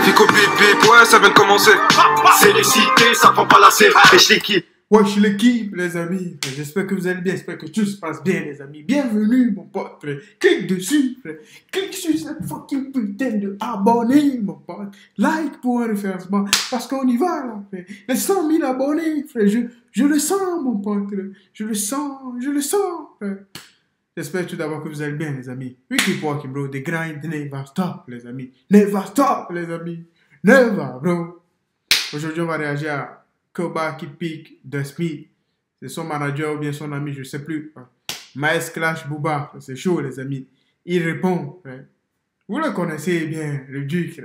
Fico bip, ouais, ça vient de commencer. C'est les cités, ça prend pas la serre. Et je l'équipe. Ouais, je l'équipe, les amis. J'espère que vous allez bien, j'espère que tout se passe bien, les amis. Bienvenue, mon pote. Clique dessus, clique sur cette fucking putain de abonné, mon pote. Like pour un référencement, parce qu'on y va, là, frère. Les 100 000 abonnés, frère. Je le sens, mon pote. Je le sens, frère. J'espère tout d'abord que vous allez bien, les amis. We keep walking, bro. The grind never stop, les amis. Never stop, les amis. Never, bro. Aujourd'hui, on va réagir à Koba qui pique de Smith. C'est son manager ou bien son ami, je ne sais plus. Maes Clash Booba. C'est chaud, les amis. Il répond. Vous le connaissez bien, le Duc.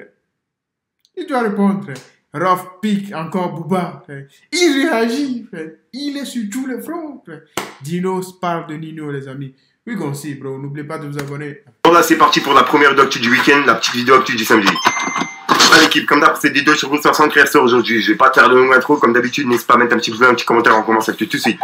Il doit répondre. Ruff pique encore Booba. Il réagit. Il est sur tous les fronts. Dinos parle de Nino, les amis. We gon' see, bro. N'oubliez pas de vous abonner. Bon, là, c'est parti pour la première vidéo actu du week-end, la petite vidéo actu du samedi. L'équipe, comme d'hab, cette vidéo sur vous 500 créateurs aujourd'hui. Je vais pas te faire de longue intro, comme d'habitude, n'hésite pas à mettre un petit pouce bleu, un petit commentaire, on commence actu tout de suite.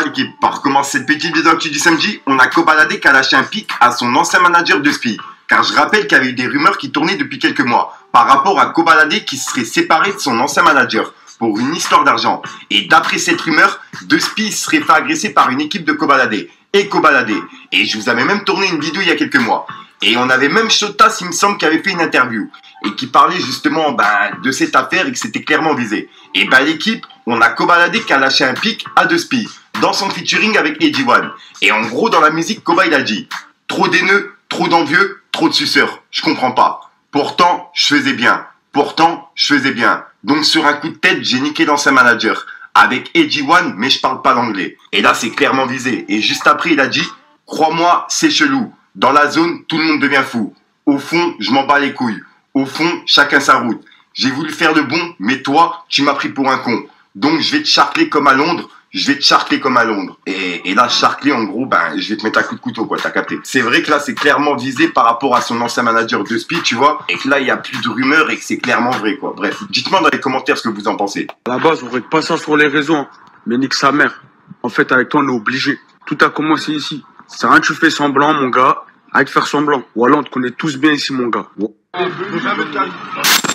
L'équipe, par commencer cette petite vidéo actu du samedi, on a Kobalade qui a lâché un pic à son ancien manager de Spi. Car je rappelle qu'il y avait eu des rumeurs qui tournaient depuis quelques mois par rapport à Kobalade qui serait séparé de son ancien manager pour une histoire d'argent. Et d'après cette rumeur, De Spi serait fait agresser par une équipe de Kobalade et Kobalade. Et je vous avais même tourné une vidéo il y a quelques mois. Et on avait même Shotas, il me semble, qui avait fait une interview et qui parlait justement de cette affaire et que c'était clairement visé. Et l'équipe, on a Kobalade qui a lâché un pic à De Spi dans son featuring avec Eddie One. Et en gros, dans la musique, Koba il a dit « Trop d'haineux, trop d'envieux, trop de suceurs. Je comprends pas. Pourtant, je faisais bien. Pourtant, je faisais bien. Donc sur un coup de tête, j'ai niqué l'ancien manager. Avec Eddie One, mais je parle pas l'anglais. » Et là, c'est clairement visé. Et juste après, il a dit « Crois-moi, c'est chelou. Dans la zone, tout le monde devient fou. Au fond, je m'en bats les couilles. Au fond, chacun sa route. J'ai voulu faire le bon, mais toi, tu m'as pris pour un con. Donc, je vais te charcler comme à Londres. Je vais te charcler comme à Londres. » Et là, charcler, en gros, je vais te mettre un coup de couteau, quoi, t'as capté. C'est vrai que là, c'est clairement visé par rapport à son ancien manager de Spi, tu vois. Et que là, il y a plus de rumeurs et que c'est clairement vrai, quoi. Bref, dites-moi dans les commentaires ce que vous en pensez. À la base, on ne pas ça sur les réseaux, hein. Mais nique sa mère. En fait, avec toi, on est obligé. Tout a commencé ici. C'est rien, tu fais semblant, mon gars. Arrête de faire semblant. Ou alors, on te connaît tous bien ici, mon gars.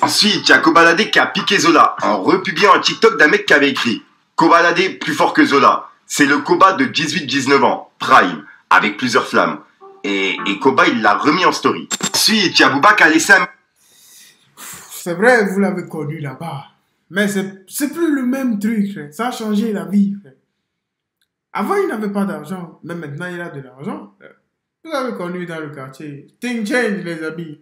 Ensuite, il y a Kobalade qui a piqué Zola en republiant un TikTok d'un mec qui avait écrit « Kobalade plus fort que Zola. C'est le Koba de 18-19 ans, Prime, avec plusieurs flammes. » Et Koba, il l'a remis en story. Ensuite, il y a Booba qui a laissé un... C'est vrai, vous l'avez connu là-bas. Mais c'est plus le même truc, frère. Ça a changé la vie, frère. Avant, il n'avait pas d'argent. Mais maintenant, il a de l'argent, frère. Vous l'avez connu dans le quartier. Thing change, les amis.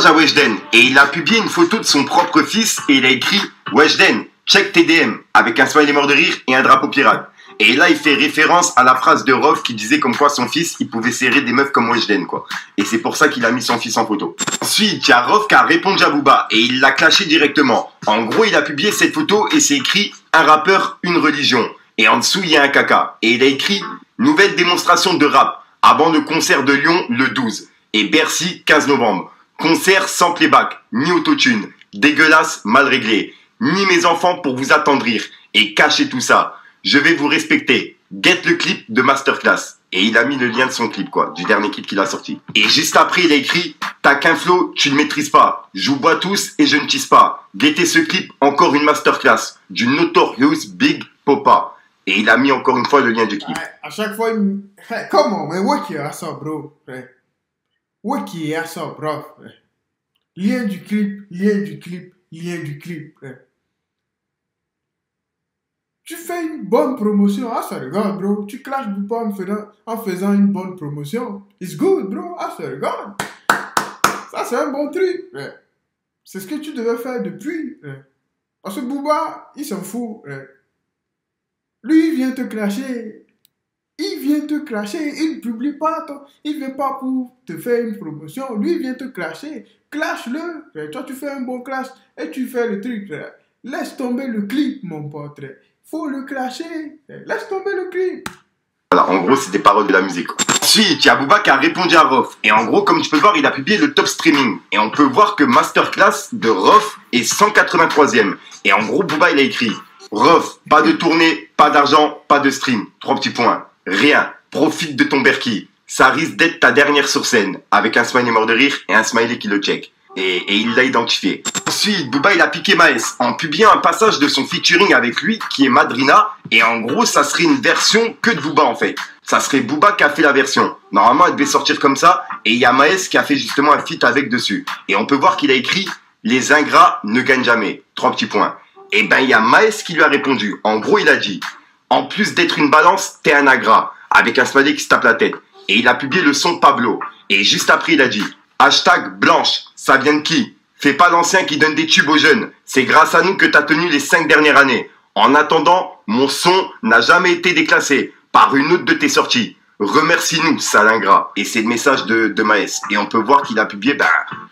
à Weshden et il a publié une photo de son propre fils et il a écrit « Weshden, check tes DM » avec un smiley mort de rire et un drapeau pirate. Et là, il fait référence à la phrase de Rof qui disait comme quoi son fils, il pouvait serrer des meufs comme Weshden, quoi. Et c'est pour ça qu'il a mis son fils en photo. Ensuite, il y a Rof qui a répondu à Booba et il l'a clashé directement. En gros, il a publié cette photo et c'est écrit « Un rappeur, une religion ». Et en dessous, il y a un caca. Et il a écrit « Nouvelle démonstration de rap avant le concert de Lyon le 12 et Bercy 15 novembre. Concert sans playback, ni autotune, dégueulasse, mal réglé, ni mes enfants pour vous attendrir et cacher tout ça. Je vais vous respecter. Get le clip de Masterclass. » Et il a mis le lien de son clip, quoi, du dernier clip qu'il a sorti. Et juste après, il a écrit « T'as qu'un flow, tu ne maîtrises pas. Je vous bois tous et je ne tisse pas. Guettez ce clip, encore une masterclass du Notorious Big Popa. » Et il a mis encore une fois le lien du clip. À chaque fois, il me... Hey, come on, man, what you are so, bro? What you are so, bro? Lien du clip, lien du clip, lien du clip. Tu fais une bonne promotion, ah ça regarde, bro. Tu clashes Booba en faisant une bonne promotion. It's good, bro, ah ça regarde. Ça, c'est un bon truc. C'est ce que tu devais faire depuis. Parce que Booba, il s'en fout. Lui, il vient te clasher. Il vient te clasher. Il ne publie pas. Il ne vient pas pour te faire une promotion. Lui, il vient te clasher. Clash-le. Toi, tu fais un bon clash et tu fais le truc. Laisse tomber le clip, mon pote. Faut le clasher. Laisse tomber le clip. Voilà, en gros, c'est des paroles de la musique. Ensuite, il y a Booba qui a répondu à Rof. Et en gros, comme tu peux voir, il a publié le top streaming. Et on peut voir que Masterclass de Rof est 183e. Et en gros, Booba, il a écrit Rof, pas de tournée, pas d'argent, pas de stream. 3 petits points. Rien. Profite de ton Berkey. ça risque d'être ta dernière sur scène, avec un smiley mort de rire et un smiley qui le check. Et il l'a identifié. Ensuite, Booba, il a piqué Maes en publiant un passage de son featuring avec lui, qui est Madrina, et en gros, ça serait une version que de Booba, en fait. Ça serait Booba qui a fait la version. Normalement, elle devait sortir comme ça, et il y a Maes qui a fait justement un feat avec dessus. Et on peut voir qu'il a écrit « Les ingrats ne gagnent jamais ». 3 petits points. Et ben, il y a Maes qui lui a répondu. En gros, il a dit « En plus d'être une balance, t'es un ingrat », avec un smiley qui se tape la tête. Et il a publié le son Pablo. Et juste après, il a dit Hashtag blanche, ça vient de qui? Fais pas l'ancien qui donne des tubes aux jeunes. C'est grâce à nous que t'as tenu les 5 dernières années. En attendant, mon son n'a jamais été déclassé par une autre de tes sorties. Remercie-nous, sale ingrat. Et c'est le message de Maes. Et on peut voir qu'il a publié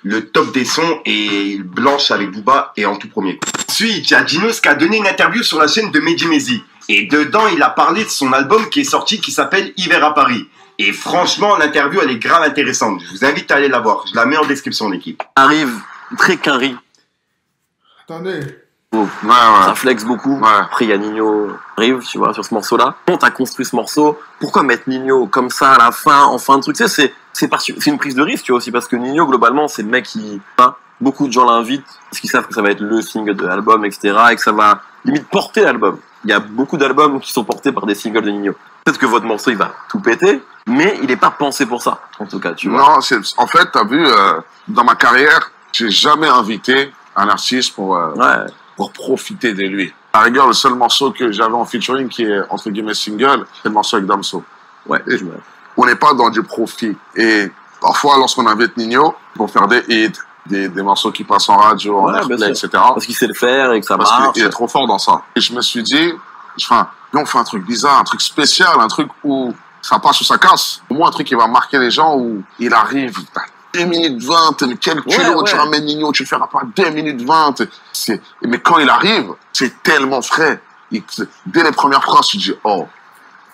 le top des sons et Blanche avec Booba est en tout premier. Ensuite, il y a Dinos qui a donné une interview sur la chaîne de Mehdi Maizy. Et dedans, il a parlé de son album qui est sorti qui s'appelle Hiver à Paris. Et franchement, l'interview, elle est grave intéressante. Je vous invite à aller la voir. Je la mets en description, l'équipe. Arrive très carré. Attendez. Oh, Ouais. ça flex beaucoup. Ouais. Après, il y a Nino arrive, tu vois, sur ce morceau-là. Quand t'as construit ce morceau, pourquoi mettre Nino comme ça à la fin, en fin de truc? Tu sais, c'est une prise de risque, tu vois, aussi, parce que Nino, globalement, c'est le mec qui, beaucoup de gens l'invitent, parce qu'ils savent que ça va être le single de l'album, etc., et que ça va limite porter l'album. Il y a beaucoup d'albums qui sont portés par des singles de Nino. Peut-être que votre morceau, il va tout péter, mais il n'est pas pensé pour ça, en tout cas, tu vois. Non, en fait, t'as vu, dans ma carrière, j'ai jamais invité un artiste pour profiter de lui. À la rigueur, le seul morceau que j'avais en featuring, qui est entre guillemets single, c'est le morceau avec Damso. Ouais. On n'est pas dans du profit. Et parfois, lorsqu'on invite Nino pour faire des hits, des morceaux qui passent en radio, en airplay, etc. Parce qu'il sait le faire et que ça marche. Parce qu'il est trop fort dans ça. Et je me suis dit, on fait un truc bizarre, un truc spécial, un truc où ça passe ou ça casse. Au moins, un truc qui va marquer les gens, où il arrive, 2 minutes 20, mais quel culot, tu ramènes Nino, tu le feras pas 2 minutes 20. Mais quand il arrive, c'est tellement frais. Dès les premières phrases, tu te dis, oh.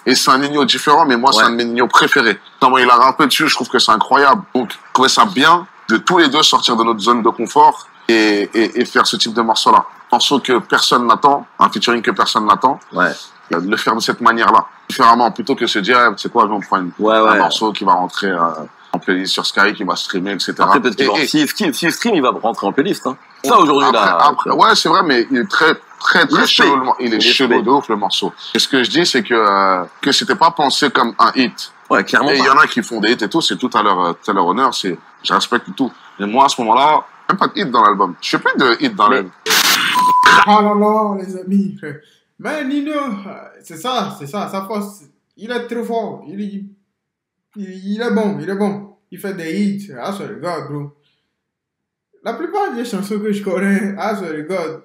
Et c'est un Nino différent, mais moi, c'est un de mes Nino préférés. Comment il a rappé dessus, je trouve que c'est incroyable. Donc, je trouvais ça bien de tous les deux sortir de notre zone de confort et faire ce type de morceau-là. Un morceau que personne n'attend, un featuring que personne n'attend. Ouais. Le faire de cette manière-là. Différemment, plutôt que se dire, c'est quoi, on prend un morceau qui va rentrer en playlist sur Sky, qui va streamer, etc. Après, peut-être s'il stream, il va rentrer en playlist, hein. Ça, aujourd'hui, là. Ouais, c'est vrai, mais il est très chelou. Il est chelou de ouf, le morceau. Et ce que je dis, c'est que c'était pas pensé comme un hit. Ouais, clairement. Et il y en a qui font des hits et tout, c'est tout à leur honneur, je respecte tout. Et moi, à ce moment-là, même pas de hit dans l'album. Je fais plus de hit dans l'album. Oh là là, les amis. Mais Nino, c'est ça, sa force. Il est trop fort. Il est bon. Il fait des hits. I swear to God, bro. La plupart des chansons que je connais, I swear to God,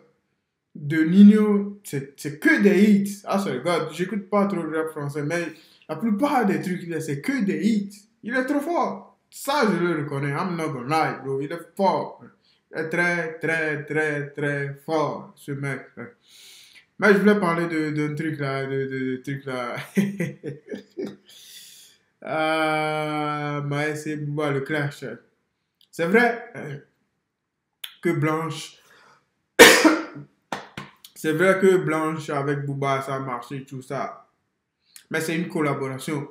de Nino, c'est que des hits. I swear to God, j'écoute pas trop de rap français, mais la plupart des trucs, c'est que des hits. Il est trop fort. Ça, je le reconnais. I'm not gonna lie, bro. Il est fort. Il est très fort, ce mec. Mais je voulais parler d'un truc là, de truc là. Maes et Booba, le clash. C'est vrai que Blanche, c'est vrai que Blanche avec Booba, ça a marché, tout ça. Mais c'est une collaboration.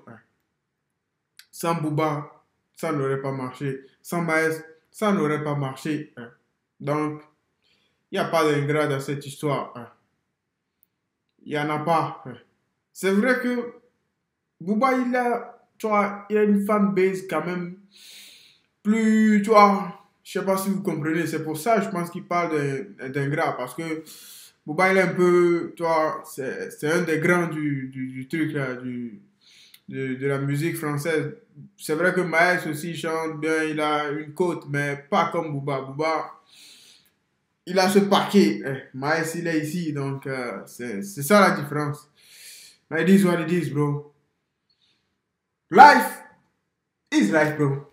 Sans Booba, ça n'aurait pas marché. Sans Maes, ça n'aurait pas marché. Donc, il n'y a pas d'ingrat dans cette histoire. Il n'y en a pas. C'est vrai que Booba, il a une fanbase quand même plus, tu vois, je sais pas si vous comprenez. C'est pour ça, je pense qu'il parle d'ingrat. Parce que Booba, il est un peu, tu vois, c'est un des grands du truc là, de la musique française. C'est vrai que Maes aussi chante bien, il a une cote, mais pas comme Booba. Booba, il a ce paquet. Maes, il est ici, donc c'est ça la différence. Mais it is what it is, bro. Life is life, bro.